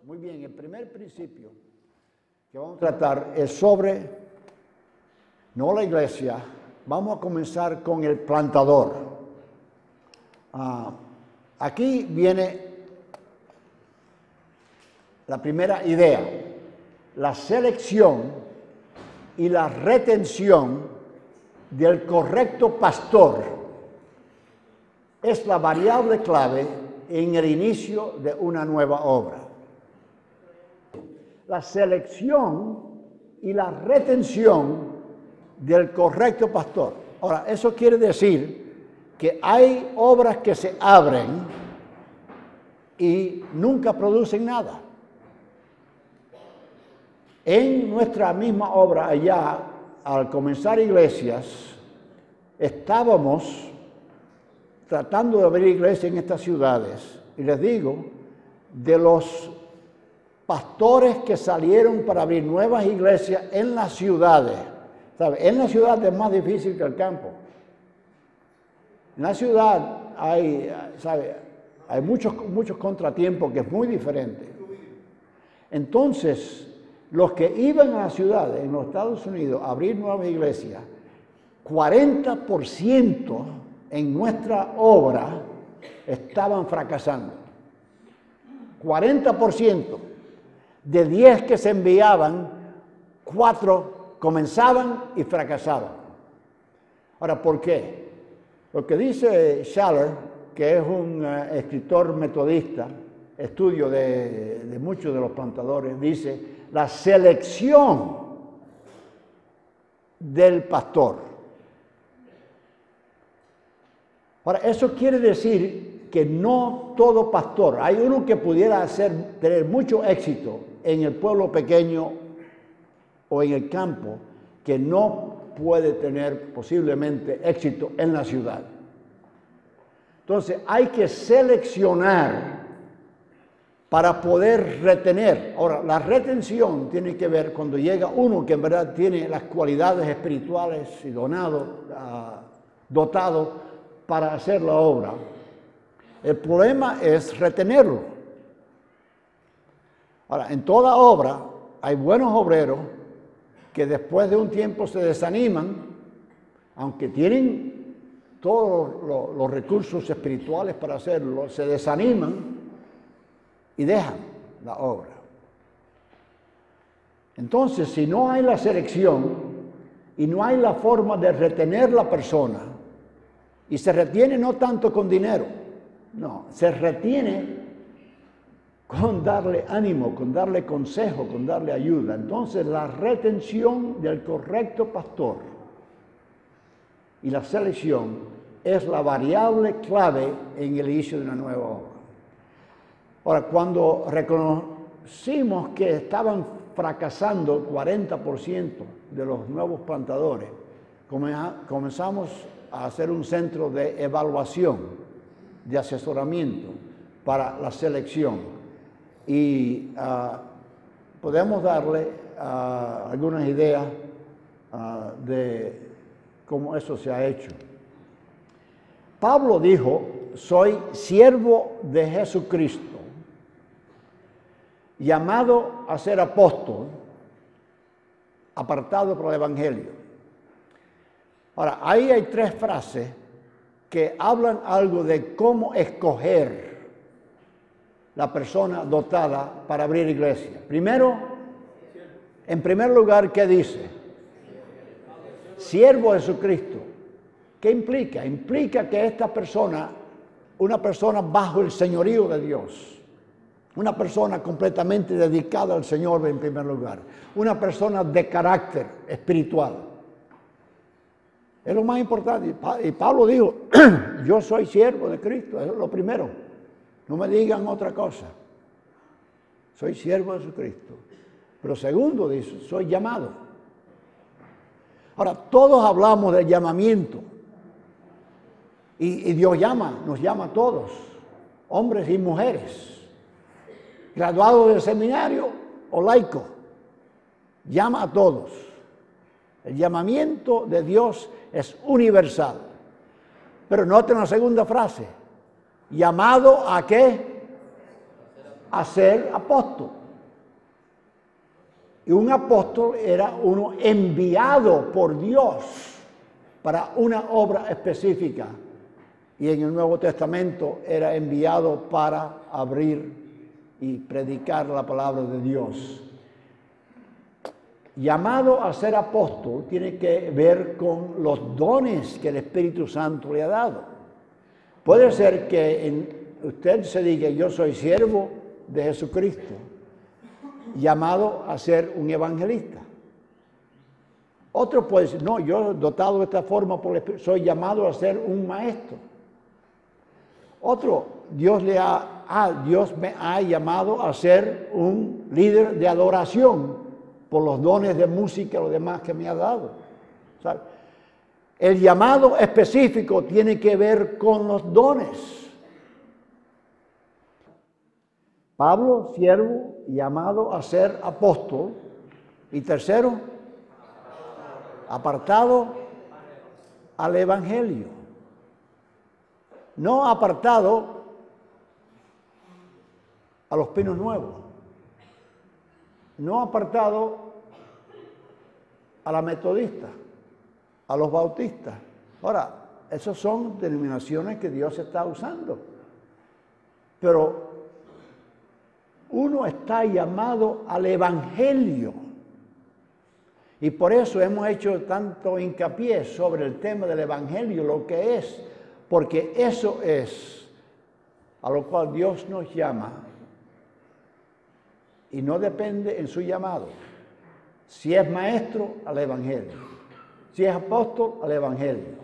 Muy bien, el primer principio que vamos a tratar es sobre, no la iglesia, vamos a comenzar con el plantador. Aquí viene la primera idea, la selección y la retención del correcto pastor es la variable clave en el inicio de una nueva obra. La selección y la retención del correcto pastor. Ahora, eso quiere decir que hay obras que se abren y nunca producen nada. En nuestra misma obra allá, al comenzar iglesias, estábamos tratando de abrir iglesias en estas ciudades. Y les digo, de los pastores que salieron para abrir nuevas iglesias en las ciudades, ¿sabe? En la ciudad es más difícil que el campo. En la ciudad hay muchos contratiempos que es muy diferente. Entonces, los que iban a las ciudades en los Estados Unidos a abrir nuevas iglesias, 40% en nuestra obra estaban fracasando. 40%. De 10 que se enviaban, 4 comenzaban y fracasaban. Ahora, ¿por qué? Lo que dice Schaller, que es un escritor metodista, estudio de muchos de los plantadores, dice, la selección del pastor. Ahora, eso quiere decir que no todo pastor, hay uno que pudiera tener mucho éxito en el pueblo pequeño o en el campo, que no puede tener posiblemente éxito en la ciudad. Entonces, hay que seleccionar para poder retener. Ahora, la retención tiene que ver cuando llega uno que en verdad tiene las cualidades espirituales y dotado para hacer la obra. El problema es retenerlo. Ahora, en toda obra hay buenos obreros que después de un tiempo se desaniman, aunque tienen todos los recursos espirituales para hacerlo, se desaniman y dejan la obra. Entonces, si no hay la selección y no hay la forma de retener la persona, y se retiene no tanto con dinero, no, se retiene con darle ánimo, con darle consejo, con darle ayuda. Entonces, la retención del correcto pastor y la selección es la variable clave en el inicio de una nueva obra. Ahora, cuando reconocimos que estaban fracasando 40% de los nuevos plantadores, comenzamos a hacer un centro de evaluación, de asesoramiento para la selección. Y podemos darle algunas ideas de cómo eso se ha hecho. Pablo dijo, soy siervo de Jesucristo, llamado a ser apóstol, apartado por el Evangelio. Ahora, ahí hay 3 frases que hablan algo de cómo escoger la persona dotada para abrir iglesia. Primero, en primer lugar, ¿qué dice? Siervo de Jesucristo. ¿Qué implica? Implica que esta persona, una persona bajo el señorío de Dios, una persona completamente dedicada al Señor en primer lugar, una persona de carácter espiritual. Es lo más importante. Y Pablo dijo, yo soy siervo de Cristo, eso es lo primero. No me digan otra cosa. Soy siervo de Jesucristo. Pero segundo dice, soy llamado. Ahora, todos hablamos del llamamiento. Y Dios nos llama a todos, hombres y mujeres, graduados del seminario o laico. Llama a todos. El llamamiento de Dios es universal. Pero noten la segunda frase. ¿Llamado a qué? a ser apóstol. Y un apóstol era uno enviado por Dios para una obra específica. Y en el Nuevo Testamento era enviado para abrir y predicar la palabra de Dios. Llamado a ser apóstol tiene que ver con los dones que el Espíritu Santo le ha dado. Puede ser que usted se diga, yo soy siervo de Jesucristo, llamado a ser un evangelista. Otro puede decir, no, yo dotado de esta forma por el Espíritu, soy llamado a ser un maestro. Otro, Dios me ha llamado a ser un líder de adoración por los dones de música y lo demás que me ha dado. ¿Sabe? El llamado específico tiene que ver con los dones. Pablo, siervo, llamado a ser apóstol. Y tercero, apartado al evangelio. No apartado a los Pinos Nuevos. No apartado a la metodista, a los bautistas. Ahora, esas son denominaciones que Dios está usando. Pero uno está llamado al evangelio. Y por eso hemos hecho tanto hincapié sobre el tema del evangelio, lo que es, porque eso es a lo cual Dios nos llama. Y no depende en su llamado. Si es maestro, al evangelio. Si es apóstol, al evangelio.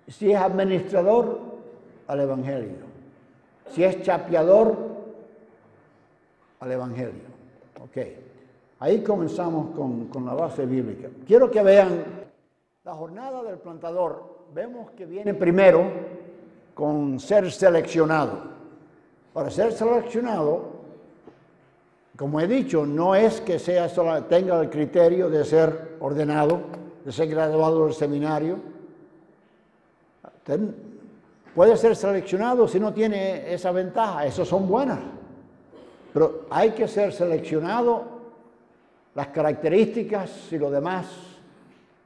Si es administrador, al evangelio. Si es chapeador, al evangelio. Ok. Ahí comenzamos con la base bíblica. Quiero que vean la jornada del plantador. Vemos que viene primero con ser seleccionado. Para ser seleccionado, como he dicho, no es que tenga el criterio de ser ordenado, de ser graduado del seminario. Puede ser seleccionado si no tiene esa ventaja, esas son buenas. Pero hay que ser seleccionado, las características y lo demás,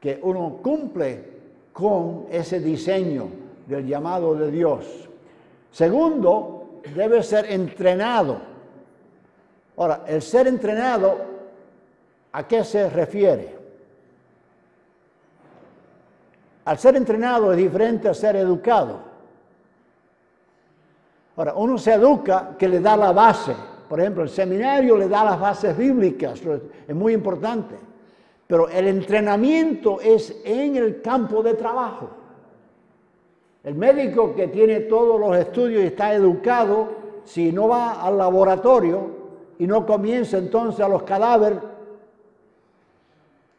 que uno cumple con ese diseño del llamado de Dios. Segundo, debe ser entrenado. Ahora, el ser entrenado, ¿a qué se refiere? Al ser entrenado es diferente a ser educado. Ahora, uno se educa que le da la base. Por ejemplo, el seminario le da las bases bíblicas, es muy importante. Pero el entrenamiento es en el campo de trabajo. El médico que tiene todos los estudios y está educado, si no va al laboratorio y no comienza entonces a los cadáveres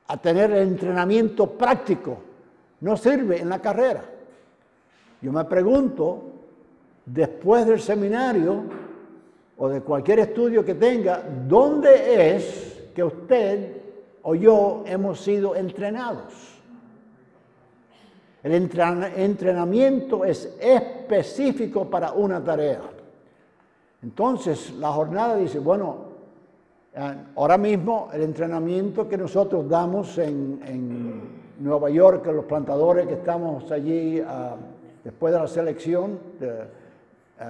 a tener el entrenamiento práctico, no sirve en la carrera. Yo me pregunto, después del seminario o de cualquier estudio que tenga, ¿dónde es que usted o yo hemos sido entrenados? El entrenamiento es específico para una tarea. Entonces, la jornada dice, bueno, ahora mismo el entrenamiento que nosotros damos en Nueva York, los plantadores que estamos allí después de la selección,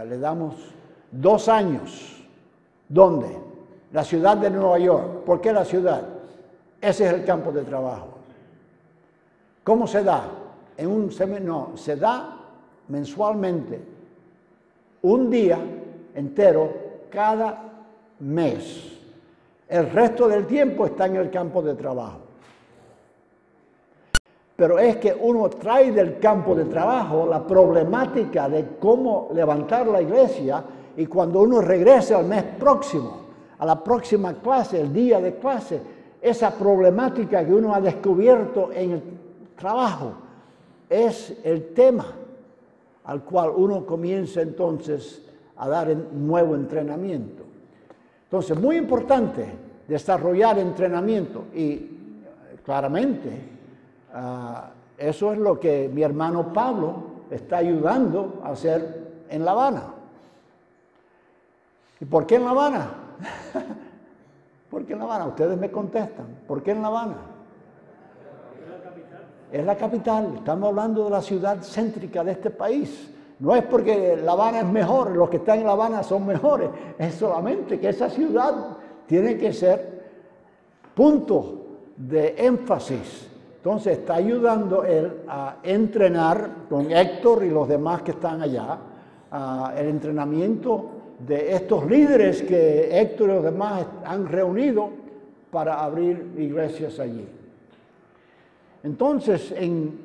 le damos 2 años. ¿Dónde? La ciudad de Nueva York. ¿Por qué la ciudad? Ese es el campo de trabajo. ¿Cómo se da? No, se da mensualmente, un día entero cada mes. El resto del tiempo está en el campo de trabajo. Pero es que uno trae del campo de trabajo la problemática de cómo levantar la iglesia, y cuando uno regrese al mes próximo, a la próxima clase, el día de clase, esa problemática que uno ha descubierto en el trabajo es el tema al cual uno comienza entonces a dar nuevo entrenamiento. Entonces, muy importante desarrollar entrenamiento, y claramente eso es lo que mi hermano Pablo está ayudando a hacer en La Habana. ¿Y por qué en La Habana? ¿Por qué en La Habana? Ustedes me contestan. ¿Por qué en La Habana? Es la capital. Estamos hablando de la ciudad céntrica de este país. No es porque La Habana es mejor, los que están en La Habana son mejores. Es solamente que esa ciudad tiene que ser punto de énfasis. Entonces está ayudando él a entrenar con Héctor y los demás que están allá, el entrenamiento de estos líderes que Héctor y los demás han reunido para abrir iglesias allí. Entonces, en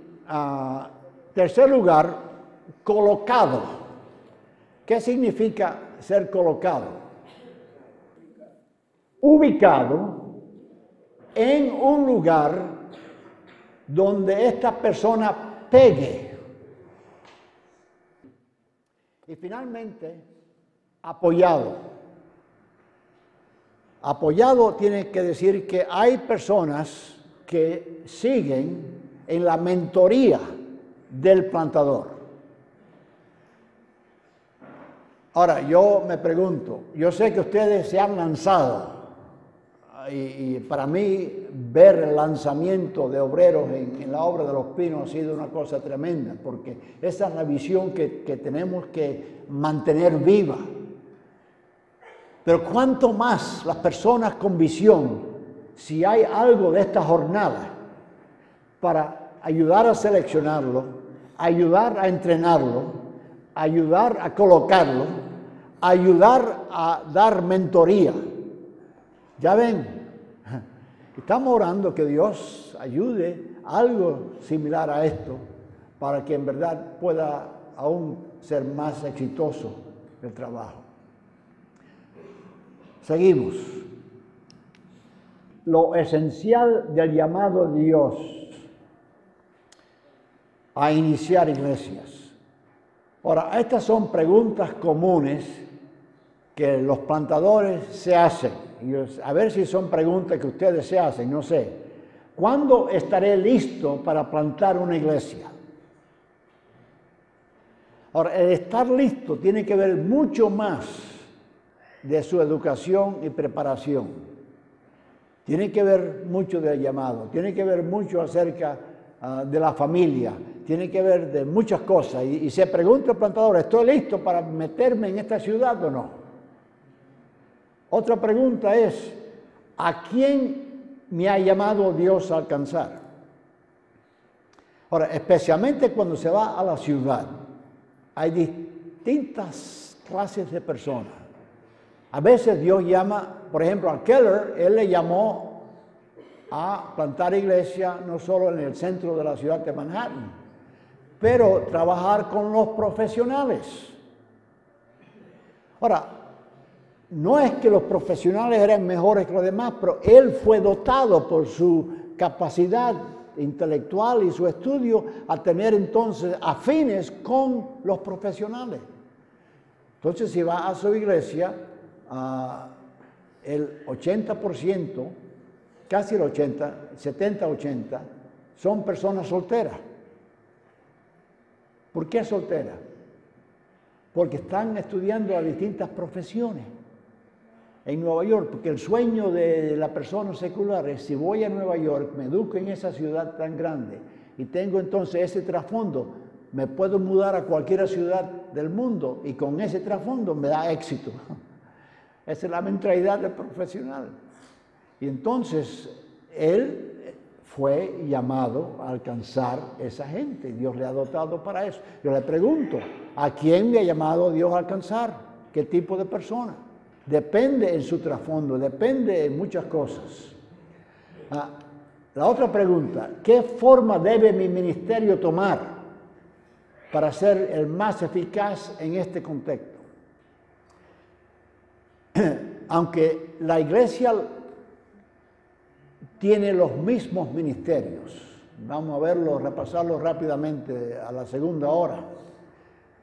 tercer lugar, colocado. ¿Qué significa ser colocado? Ubicado en un lugar donde esta persona pegue. Y finalmente, apoyado. Apoyado tiene que decir que hay personas que siguen en la mentoría del plantador. Ahora, yo me pregunto, yo sé que ustedes se han lanzado y para mí ver el lanzamiento de obreros en la obra de Los Pinos ha sido una cosa tremenda, porque esa es la visión que tenemos que mantener viva. Pero cuánto más las personas con visión, si hay algo de esta jornada para ayudar a seleccionarlo, ayudar a entrenarlo, ayudar a colocarlo, ayudar a dar mentoría. Ya ven, estamos orando que Dios ayude a algo similar a esto para que en verdad pueda aún ser más exitoso el trabajo. Seguimos. Lo esencial del llamado de Dios a iniciar iglesias. Ahora, estas son preguntas comunes que los plantadores se hacen. A ver si son preguntas que ustedes se hacen, no sé. ¿Cuándo estaré listo para plantar una iglesia? Ahora, el estar listo tiene que ver mucho más de su educación y preparación. Tiene que ver mucho del llamado, tiene que ver mucho acerca de la familia, tiene que ver de muchas cosas. Y se pregunta el plantador, ¿estoy listo para meterme en esta ciudad o no? Otra pregunta es, ¿a quién me ha llamado Dios a alcanzar? Ahora, especialmente cuando se va a la ciudad, hay distintas clases de personas. A veces Dios llama, por ejemplo, a Keller, él le llamó a plantar iglesia no solo en el centro de la ciudad de Manhattan, pero trabajar con los profesionales. Ahora, no es que los profesionales eran mejores que los demás, pero él fue dotado por su capacidad intelectual y su estudio a tener entonces afines con los profesionales. Entonces, si va a su iglesia, el 80%, casi el 80, 70-80, son personas solteras. ¿Por qué solteras? Porque están estudiando a distintas profesiones en Nueva York, porque el sueño de la persona secular es, si voy a Nueva York, me educo en esa ciudad tan grande y tengo entonces ese trasfondo, me puedo mudar a cualquier ciudad del mundo y con ese trasfondo me da éxito. Esa es la mentalidad del profesional. Y entonces él fue llamado a alcanzar esa gente. Dios le ha dotado para eso. Yo le pregunto, ¿a quién me ha llamado Dios a alcanzar? ¿Qué tipo de persona? Depende en su trasfondo, depende en muchas cosas. La otra pregunta, ¿qué forma debe mi ministerio tomar para ser el más eficaz en este contexto? Aunque la iglesia tiene los mismos ministerios, vamos a verlo, repasarlo rápidamente a la segunda hora.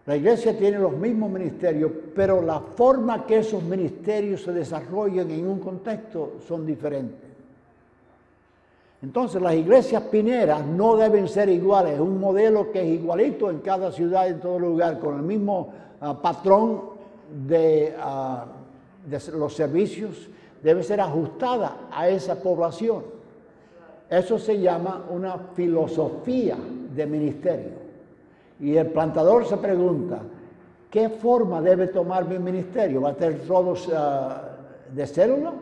La iglesia tiene los mismos ministerios, pero la forma que esos ministerios se desarrollan en un contexto son diferentes. Entonces, las iglesias pineras no deben ser iguales, es un modelo que es igualito en cada ciudad, en todo lugar, con el mismo patrón de de los servicios debe ser ajustada a esa población. Eso se llama una filosofía de ministerio. Y el plantador se pregunta, ¿qué forma debe tomar mi ministerio? ¿Va a ser todos de célula?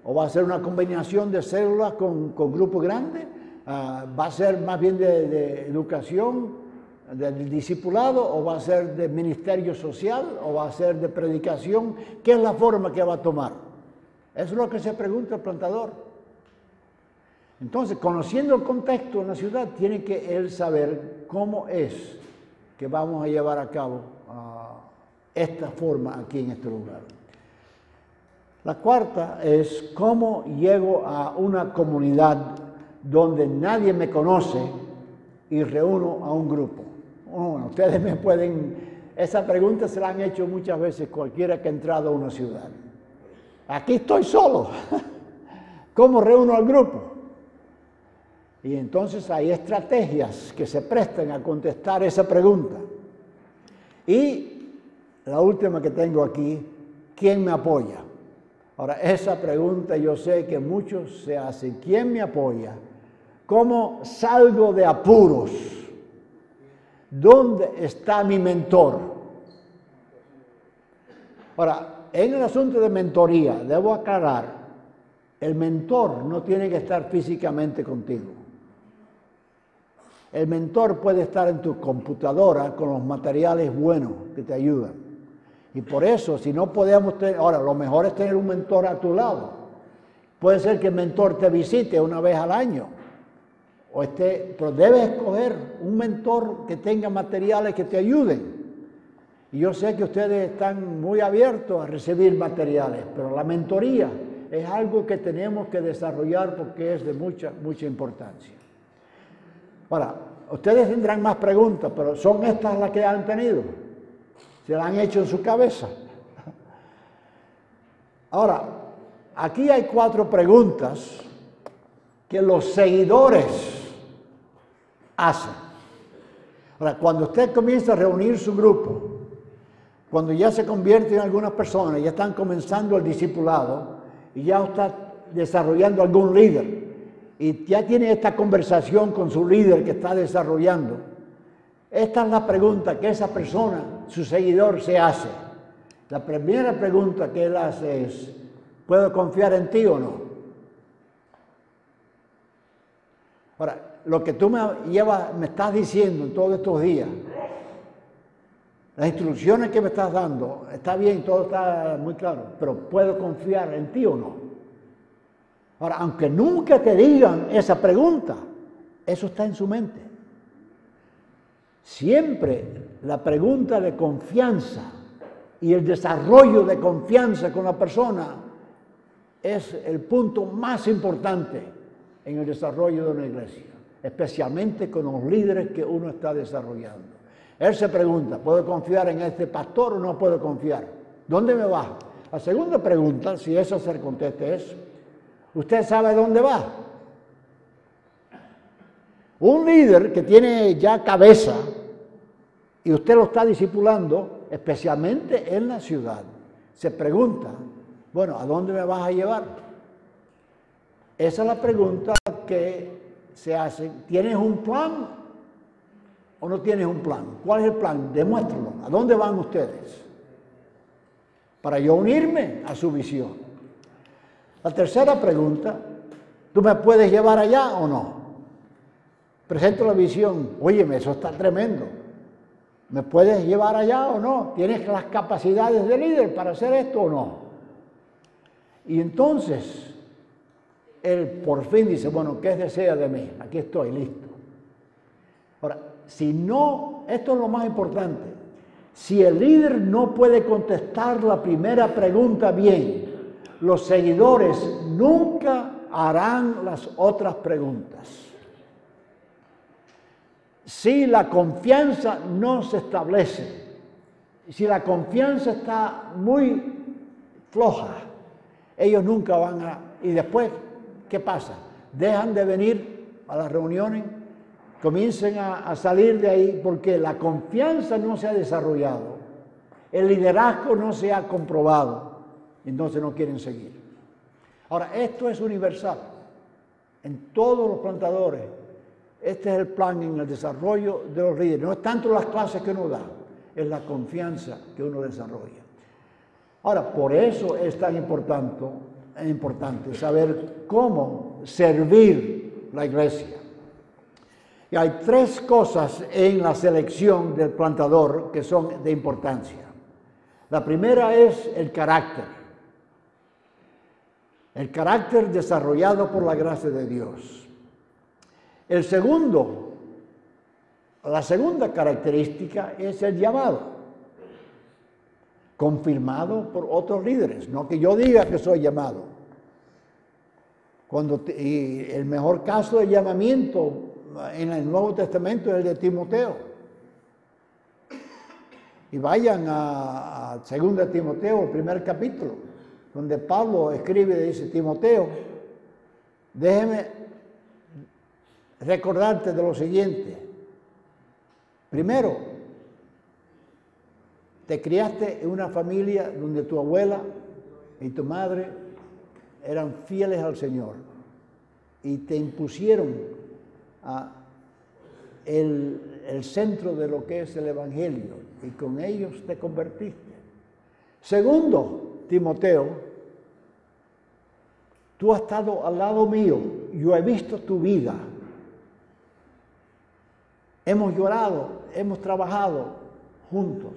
¿O va a ser una combinación de células con grupos grandes? ¿Va a ser más bien de educación, del discipulado? ¿O va a ser de ministerio social? ¿O va a ser de predicación? ¿Qué es la forma que va a tomar? Eso es lo que se pregunta el plantador. Entonces, conociendo el contexto en la ciudad, tiene que él saber cómo es que vamos a llevar a cabo esta forma aquí en este lugar. La cuarta es cómo llego a una comunidad donde nadie me conoce y reúno a un grupo. Bueno, ustedes me pueden, esa pregunta se la han hecho muchas veces cualquiera que ha entrado a una ciudad. Aquí estoy solo. ¿Cómo reúno al grupo? Y entonces hay estrategias que se prestan a contestar esa pregunta. Y la última que tengo aquí, ¿quién me apoya? Ahora, esa pregunta yo sé que muchos se hacen. ¿Quién me apoya? ¿Cómo salgo de apuros? ¿Dónde está mi mentor? Ahora, en el asunto de mentoría, debo aclarar, el mentor no tiene que estar físicamente contigo. El mentor puede estar en tu computadora con los materiales buenos que te ayudan. Y por eso, si no podemos tener, ahora, lo mejor es tener un mentor a tu lado. Puede ser que el mentor te visite una vez al año, pero debes escoger un mentor que tenga materiales que te ayuden. Y yo sé que ustedes están muy abiertos a recibir materiales, pero la mentoría es algo que tenemos que desarrollar porque es de mucha importancia. Ahora, ustedes tendrán más preguntas, pero ¿son estas las que han tenido? Se la han hecho en su cabeza. Ahora, aquí hay 4 preguntas que los seguidores hacen. Ahora, cuando usted comienza a reunir su grupo, cuando ya se convierte en algunas personas, ya están comenzando el discipulado y ya está desarrollando algún líder y ya tiene esta conversación con su líder que está desarrollando, esta es la pregunta que esa persona, su seguidor, se hace. La primera pregunta que él hace es, ¿puedo confiar en ti o no? Ahora, lo que tú me estás diciendo en todos estos días, las instrucciones que me estás dando, está bien, todo está muy claro, pero ¿puedo confiar en ti o no? Ahora, aunque nunca te digan esa pregunta, eso está en su mente. Siempre la pregunta de confianza y el desarrollo de confianza con la persona es el punto más importante en el desarrollo de una iglesia, especialmente con los líderes que uno está desarrollando. Él se pregunta, ¿puedo confiar en este pastor o no puedo confiar? ¿Dónde me va? La segunda pregunta, si eso se conteste, es, ¿usted sabe dónde va? Un líder que tiene ya cabeza y usted lo está discipulando, especialmente en la ciudad, se pregunta, bueno, ¿a dónde me vas a llevar? Esa es la pregunta que se hace. ¿Tienes un plan o no tienes un plan? ¿Cuál es el plan? Demuéstralo. ¿A dónde van ustedes? Para yo unirme a su visión. La tercera pregunta, ¿tú me puedes llevar allá o no? Presento la visión, óyeme, eso está tremendo. ¿Me puedes llevar allá o no? ¿Tienes las capacidades de líder para hacer esto o no? Y entonces, él por fin dice, bueno, ¿qué desea de mí? Aquí estoy, listo. Ahora, si no, esto es lo más importante, si el líder no puede contestar la primera pregunta bien, los seguidores nunca harán las otras preguntas. Si la confianza no se establece, si la confianza está muy floja, ellos nunca van a... Y después, ¿qué pasa? Dejan de venir a las reuniones, comiencen a salir de ahí porque la confianza no se ha desarrollado, el liderazgo no se ha comprobado. entonces no quieren seguir. Ahora, esto es universal. En todos los plantadores, este es el plan en el desarrollo de los líderes. No es tanto las clases que uno da, es la confianza que uno desarrolla. Ahora, por eso es tan importante saber cómo servir la iglesia. Y hay tres cosas en la selección del plantador que son de importancia. La primera es el carácter. El carácter desarrollado por la gracia de Dios. La segunda característica es el llamado, confirmado por otros líderes. No que yo diga que soy llamado. Y el mejor caso de llamamiento en el Nuevo Testamento es el de Timoteo. Y vayan a 2 Timoteo, el primer capítulo, donde Pablo escribe y dice: Timoteo, déjeme recordarte de lo siguiente. Primero, te criaste en una familia donde tu abuela y tu madre eran fieles al Señor y te impusieron el centro de lo que es el Evangelio, y con ellos te convertiste. Segundo, Timoteo, tú has estado al lado mío, yo he visto tu vida. Hemos llorado, hemos trabajado juntos.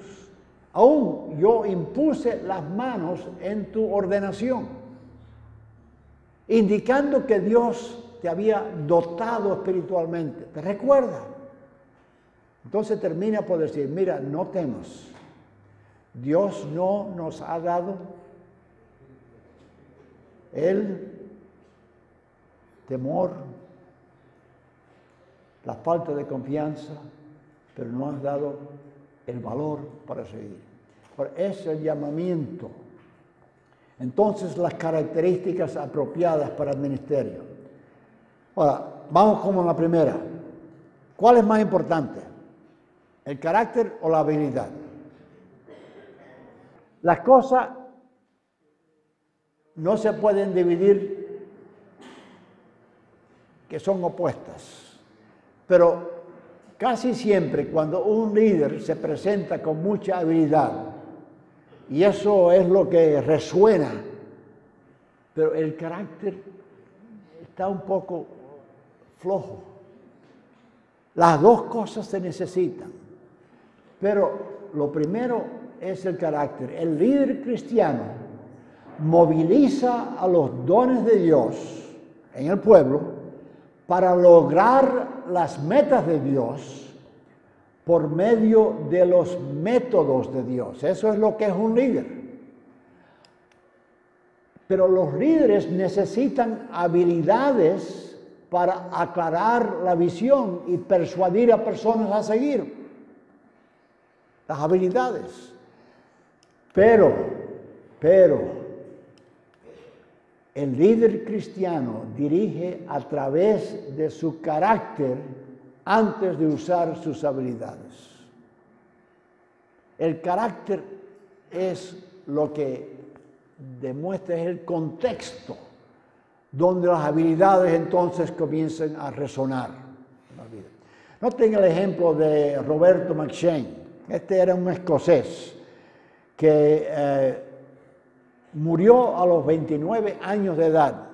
Aún yo impuse las manos en tu ordenación, indicando que Dios te había dotado espiritualmente. ¿Te recuerdas? Entonces termina por decir: mira, no temas. Dios no nos ha dado el temor, la falta de confianza, pero nos ha dado el valor para seguir. Es el llamamiento. Entonces, las características apropiadas para el ministerio. Ahora, vamos como en la primera. ¿Cuál es más importante? ¿El carácter o la habilidad? Las cosas no se pueden dividir, que son opuestas. Pero casi siempre cuando un líder se presenta con mucha habilidad, y eso es lo que resuena, pero el carácter está un poco flojo. Las dos cosas se necesitan, pero lo primero es el carácter. El líder cristiano moviliza a los dones de Dios en el pueblo para lograr las metas de Dios por medio de los métodos de Dios. Eso es lo que es un líder. Pero los líderes necesitan habilidades para aclarar la visión y persuadir a personas a seguir. Las habilidades. Pero, el líder cristiano dirige a través de su carácter antes de usar sus habilidades. El carácter es lo que demuestra, es el contexto donde las habilidades entonces comienzan a resonar en la vida. Noten el ejemplo de Roberto McShane. Este era un escocés que murió a los 29 años de edad,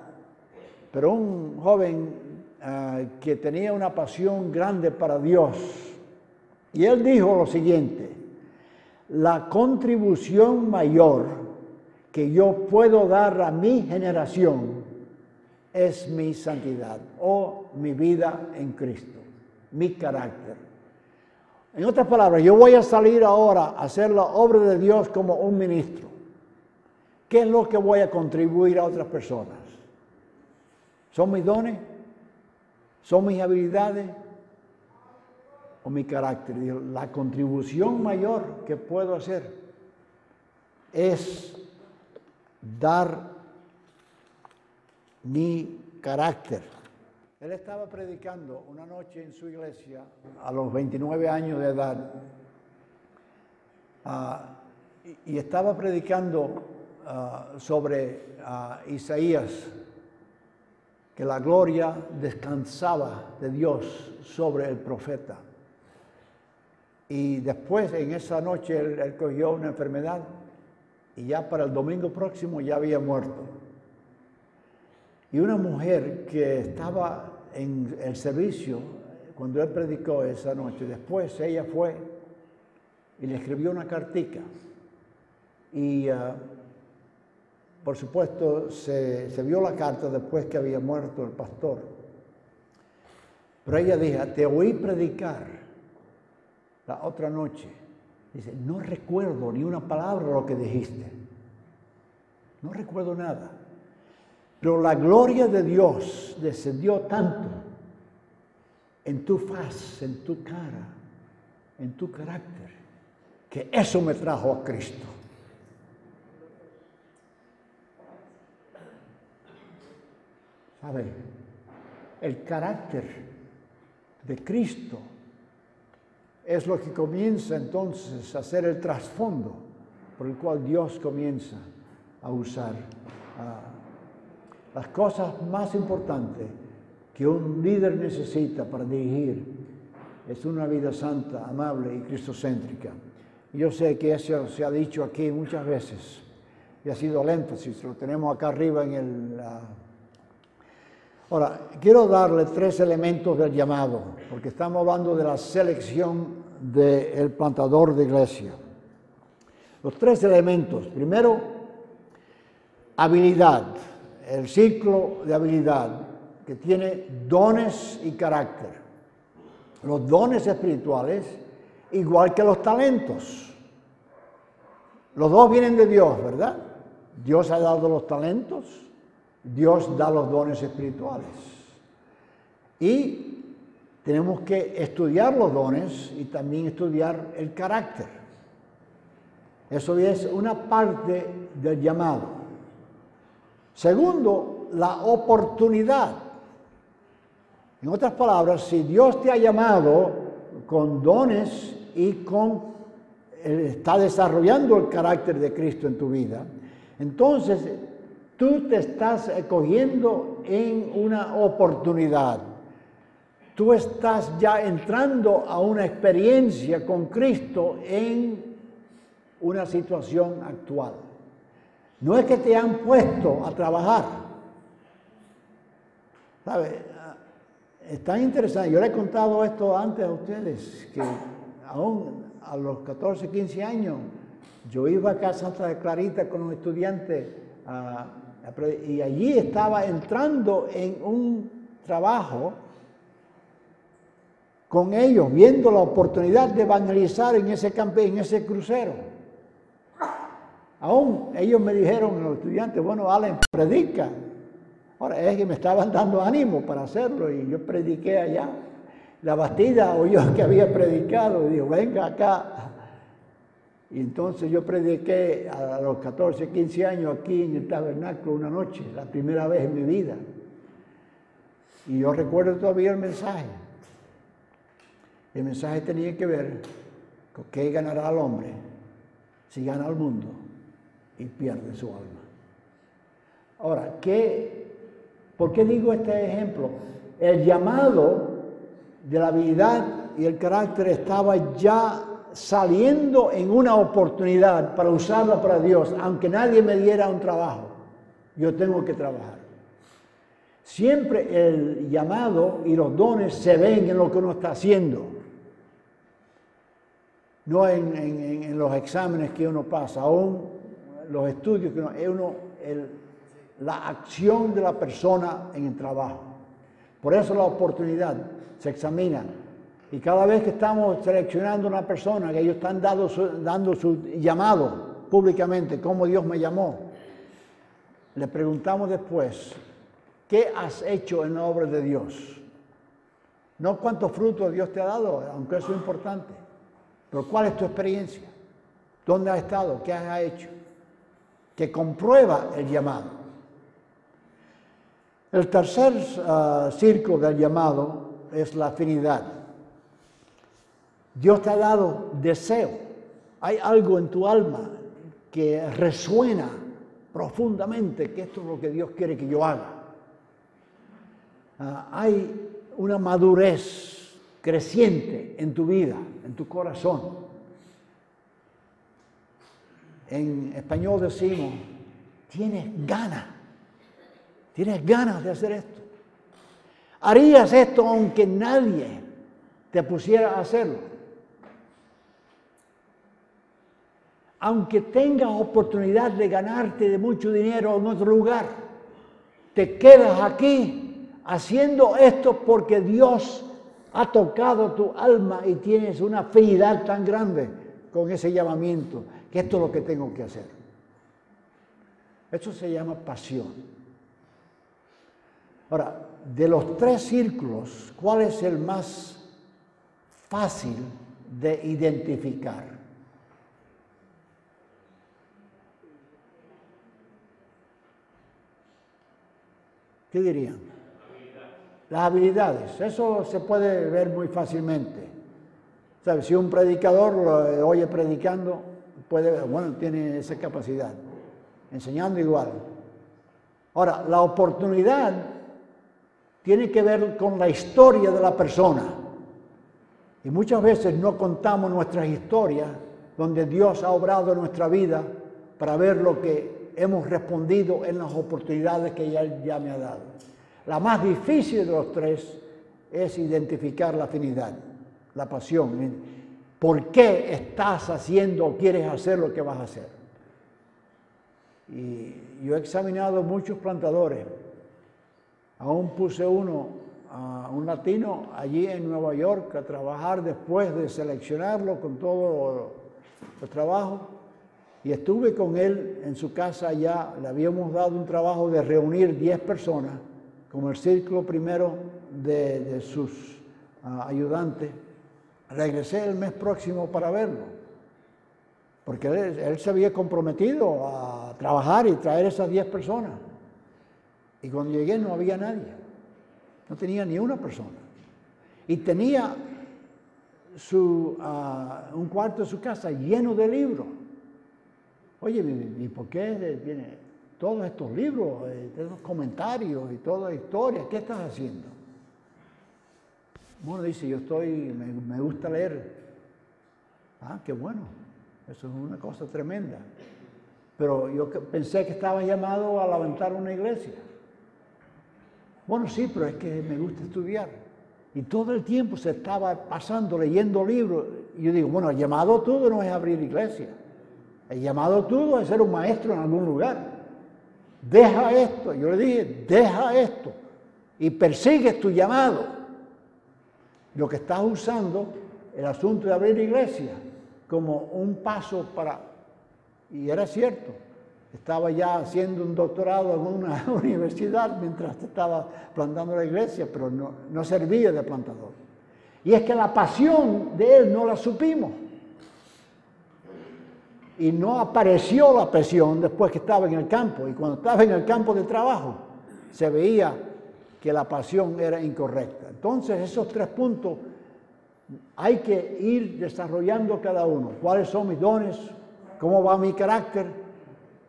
pero un joven que tenía una pasión grande para Dios. Y él dijo lo siguiente: la contribución mayor que yo puedo dar a mi generación es mi santidad o mi vida en Cristo, mi carácter. En otras palabras, yo voy a salir ahora a hacer la obra de Dios como un ministro. ¿Qué es lo que voy a contribuir a otras personas? ¿Son mis dones? ¿Son mis habilidades? ¿O mi carácter? La contribución mayor que puedo hacer es dar mi carácter. Él estaba predicando una noche en su iglesia a los 29 años de edad y estaba predicando sobre Isaías, que la gloria descansaba de Dios sobre el profeta. Y después, en esa noche, él cogió una enfermedad y ya para el domingo próximo ya había muerto. Y una mujer que estaba en el servicio cuando él predicó esa noche, después ella fue y le escribió una cartica. Y por supuesto se vio la carta después que había muerto el pastor. Pero ella dijo, te oí predicar la otra noche. Dice, no recuerdo ni una palabra de lo que dijiste. No recuerdo nada. Pero la gloria de Dios descendió tanto en tu faz, en tu cara, en tu carácter, que eso me trajo a Cristo. ¿Sabe? El carácter de Cristo es lo que comienza entonces a ser el trasfondo por el cual Dios comienza a usar las cosas más importantes que un líder necesita para dirigir. Es una vida santa, amable y cristocéntrica. Yo sé que eso se ha dicho aquí muchas veces y ha sido el énfasis, lo tenemos acá arriba en el... Ahora, quiero darle 3 elementos del llamado, porque estamos hablando de la selección del plantador de iglesia. Los 3 elementos. Primero, habilidad, el ciclo de habilidad, que tiene dones y carácter. Los dones espirituales, igual que los talentos. Los dos vienen de Dios, ¿verdad? Dios ha dado los talentos, Dios da los dones espirituales. Y tenemos que estudiar los dones y también estudiar el carácter. Eso es una parte del llamado. Segundo, la oportunidad. En otras palabras, si Dios te ha llamado con dones y está desarrollando el carácter de Cristo en tu vida, entonces tú te estás cogiendo en una oportunidad. Tú estás ya entrando a una experiencia con Cristo en una situación actual. No es que te han puesto a trabajar. ¿Sabe? Es tan interesante. Yo le he contado esto antes a ustedes, que aún a los 14, 15 años, yo iba acá a Santa Clarita con los estudiantes y allí estaba entrando en un trabajo con ellos, viendo la oportunidad de evangelizar en ese crucero. Aún ellos me dijeron, los estudiantes, bueno, Allen, predica. Ahora es que me estaban dando ánimo para hacerlo y yo prediqué allá. La Bastida oyó que había predicado y dijo, venga acá. Y entonces yo prediqué a los 14, 15 años aquí en el tabernáculo una noche, la primera vez en mi vida. Y yo recuerdo todavía el mensaje. El mensaje tenía que ver con qué ganará el hombre si gana el mundo y pierde su alma. Ahora, ¿por qué digo este ejemplo? El llamado de la habilidad y el carácter estaba ya saliendo en una oportunidad para usarla para Dios, aunque nadie me diera un trabajo. Yo tengo que trabajar. Siempre el llamado y los dones se ven en lo que uno está haciendo, no en los exámenes que uno pasa, aún los estudios que la acción de la persona en el trabajo. Por eso la oportunidad se examina. Y cada vez que estamos seleccionando a una persona, que ellos están dando su llamado públicamente, cómo Dios me llamó, le preguntamos después, ¿qué has hecho en la obra de Dios? No cuántos frutos Dios te ha dado, aunque eso es importante, pero ¿cuál es tu experiencia? ¿Dónde has estado? ¿Qué has hecho? Que comprueba el llamado. El tercer círculo del llamado es la afinidad. Dios te ha dado deseo. Hay algo en tu alma que resuena profundamente que esto es lo que Dios quiere que yo haga. Hay una madurez creciente en tu vida, en tu corazón. En español decimos, tienes ganas de hacer esto. Harías esto aunque nadie te pusiera a hacerlo. Aunque tengas oportunidad de ganarte de mucho dinero en otro lugar, te quedas aquí haciendo esto porque Dios ha tocado tu alma y tienes una afinidad tan grande con ese llamamiento, que esto es lo que tengo que hacer. Eso se llama pasión. Ahora, de los 3 círculos, ¿cuál es el más fácil de identificar? ¿Qué dirían? Las habilidades. Eso se puede ver muy fácilmente. ¿Sabes? Si un predicador lo oye predicando, tiene esa capacidad. Enseñando igual. Ahora, la oportunidad tiene que ver con la historia de la persona. Y muchas veces no contamos nuestras historias donde Dios ha obrado en nuestra vida para ver lo que hemos respondido en las oportunidades que Él ya me ha dado. La más difícil de los 3 es identificar la afinidad, la pasión. ¿Por qué estás haciendo o quieres hacer lo que vas a hacer? Y yo he examinado muchos plantadores. Aún puse a un latino allí en Nueva York a trabajar después de seleccionarlo con todo el trabajo. Y estuve con él en su casa allá. Le habíamos dado un trabajo de reunir 10 personas, como el círculo primero de sus ayudantes. Regresé el mes próximo para verlo, porque él se había comprometido a trabajar y traer esas 10 personas. Y cuando llegué no había nadie, no tenía ni una persona. Y tenía un cuarto de su casa lleno de libros. Oye, ¿y por qué tiene todos estos libros, estos comentarios y toda la historia? ¿Qué estás haciendo? Bueno, dice, me gusta leer. Ah, qué bueno, eso es una cosa tremenda. Pero yo pensé que estaba llamado a levantar una iglesia. Bueno, sí, pero es que me gusta estudiar. Y todo el tiempo se estaba pasando leyendo libros. Y yo digo, bueno, el llamado tuyo no es abrir iglesia. El llamado tuyo es ser un maestro en algún lugar. Deja esto. Yo le dije, deja esto. Y persigues tu llamado. Lo que estás usando, el asunto de abrir iglesia, como un paso para... Y era cierto. Estaba ya haciendo un doctorado en una universidad mientras estaba plantando la iglesia, pero no servía de plantador. Y es que la pasión de él no la supimos. Y no apareció la pasión después que estaba en el campo. Y cuando estaba en el campo de trabajo, se veía que la pasión era incorrecta. Entonces, esos 3 puntos hay que ir desarrollando cada uno. ¿Cuáles son mis dones? ¿Cómo va mi carácter?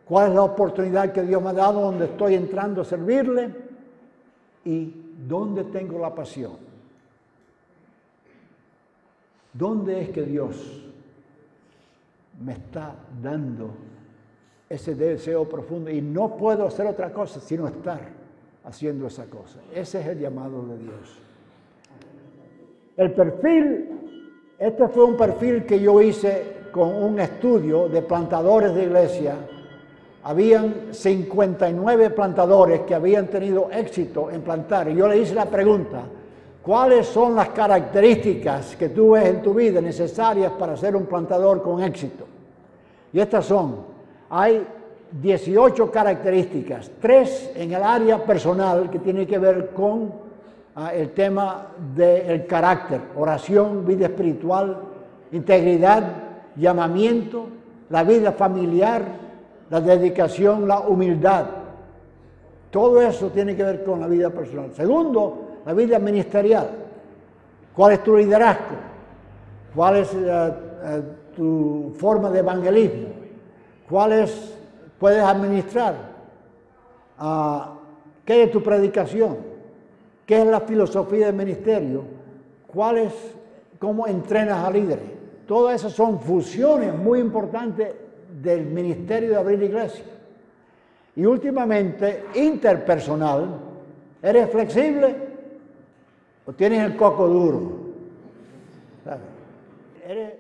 ¿Cuál es la oportunidad que Dios me ha dado donde estoy entrando a servirle? ¿Y dónde tengo la pasión? ¿Dónde es que Dios me está dando ese deseo profundo? Y no puedo hacer otra cosa sino estar haciendo esa cosa. Ese es el llamado de Dios. El perfil, este fue un perfil que yo hice con un estudio de plantadores de iglesia. Habían 59 plantadores que habían tenido éxito en plantar. Y yo le hice la pregunta, ¿cuáles son las características que tú ves en tu vida necesarias para ser un plantador con éxito? Y estas son, hay 18 características, 3 en el área personal que tiene que ver con el tema del carácter, oración, vida espiritual, integridad, llamamiento, la vida familiar, la dedicación, la humildad. Todo eso tiene que ver con la vida personal. Segundo, la vida ministerial. ¿Cuál es tu liderazgo? ¿Cuál es tu forma de evangelismo? ¿Cuál es puedes administrar. ¿Qué es tu predicación? ¿Qué es la filosofía del ministerio? ¿Cómo entrenas a líderes? Todas esas son funciones muy importantes del ministerio de abrir iglesia. Y últimamente, interpersonal, ¿eres flexible o tienes el coco duro? ¿Sabes? ¿Eres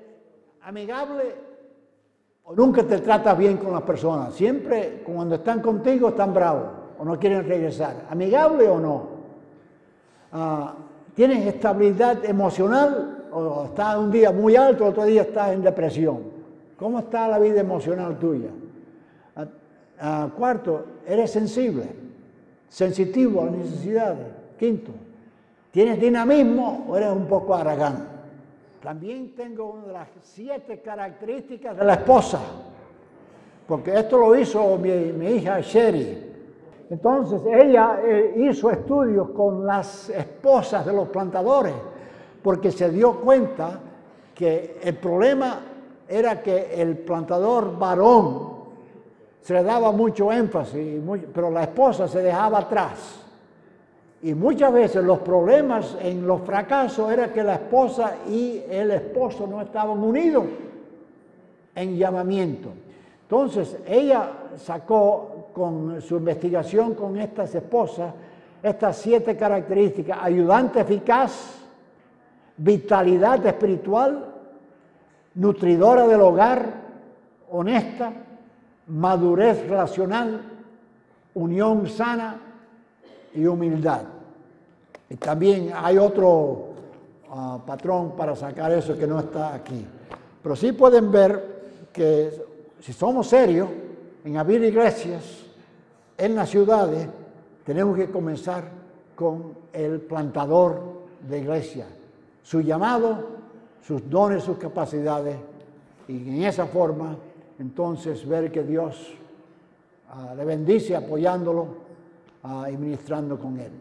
amigable o nunca te tratas bien con las personas? Siempre cuando están contigo están bravos o no quieren regresar. ¿Amigable o no? ¿Tienes estabilidad emocional o estás un día muy alto, otro día estás en depresión? ¿Cómo está la vida emocional tuya? Cuarto, ¿eres sensible? Sensitivo a las necesidades. Quinto, ¿tienes dinamismo o eres un poco arrogante? También tengo una de las 7 características de la esposa, porque esto lo hizo mi hija Sherry. Entonces ella hizo estudios con las esposas de los plantadores, porque se dio cuenta que el problema era que el plantador varón se le daba mucho énfasis, pero la esposa se dejaba atrás. Y muchas veces los problemas en los fracasos era que la esposa y el esposo no estaban unidos en llamamiento. Entonces ella sacó con su investigación con estas esposas estas 7 características: ayudante eficaz, vitalidad espiritual, nutridora del hogar, honesta, madurez relacional, unión sana y humildad. Y también hay otro patrón para sacar eso que no está aquí. Pero sí pueden ver que si somos serios en abrir iglesias en las ciudades, tenemos que comenzar con el plantador de iglesia, su llamado, sus dones, sus capacidades, y en esa forma entonces ver que Dios le bendice apoyándolo y ministrando con él.